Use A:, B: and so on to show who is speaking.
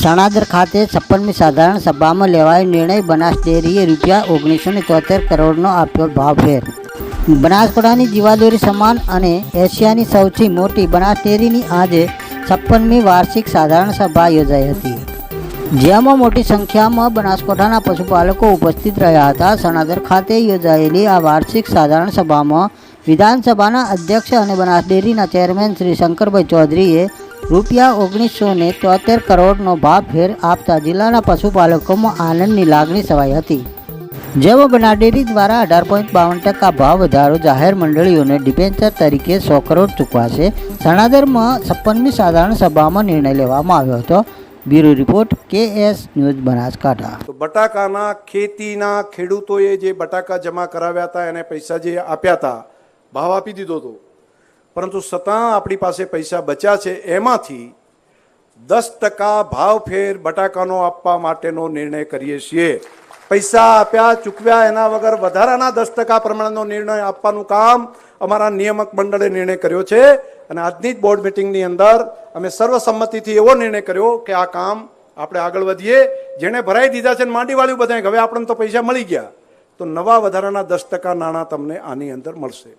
A: સણાદર ખાતે 56મી સાધારણ સભામાં લેવાયો નિર્ણય. બનાસ ડેરીએ ₹1973 કરોડનો આપ્યો ભાવફેર. બનાસકાંઠાની જીવાદોરી સમાન અને એશિયાની સૌથી મોટી બનાસ ડેરીની આજે 56મી વાર્ષિક સાધારણ સભા યોજાઈ હતી, જેમાં મોટી સંખ્યામાં બનાસકાંઠાના પશુપાલકો ઉપસ્થિત રહ્યા હતા. સણાદર ખાતે યોજાયેલી આ વાર્ષિક સાધારણ સભામાં વિધાનસભાના અધ્યક્ષ અને બનાસ ડેરીના ચેરમેન શ્રી શંકરભાઈ ચૌધરીએ ₹1973 કરોડનો ભાવફેર આપતા જિલ્લાના પશુપાલકોમાં આનંદની લાગણી છવાઈ હતી. જેમાં બનાસ ડેરી દ્વારા 18.52% ભાવ વધારો જાહેર મંડળીઓને ડિબેન્ચર તરીકે 100 કરોડ ચૂકવાશે. સણાદરમાં 56મી સાધારણ સભામાં નિર્ણય લેવામાં આવ્યો હતો. Bureau report, KS news, Banaskantha.
B: તો બટાકાના ખેતીના ખેડૂતોએ જે બટાકા જમા કરાવ્યા હતા એને પૈસા જે આપ્યા હતા, ભાવ આપી દીધો હતો, પરંતુ છતાં આપણી પાસે પૈસા બચ્યા છે. એમાંથી 10% ભાવફેર બટાકાનો આપવા માટેનો નિર્ણય કરીએ છીએ. પૈસા આપ્યા ચૂકવ્યા એના વગર વધારાના 10% પ્રમાણનો નિર્ણય આપવાનું કામ અમારા નિયામક મંડળે નિર્ણય કર્યો છે. અને આજની જ બોર્ડ મિટિંગની અંદર અમે સર્વસંમતિથી એવો નિર્ણય કર્યો કે આ કામ આપણે આગળ વધીએ. જેણે ભરાઈ દીધા છે માંડી વાળ્યું બધા, હવે આપણને તો પૈસા મળી ગયા, તો નવા વધારાના 10% નાણાં તમને આની અંદર મળશે.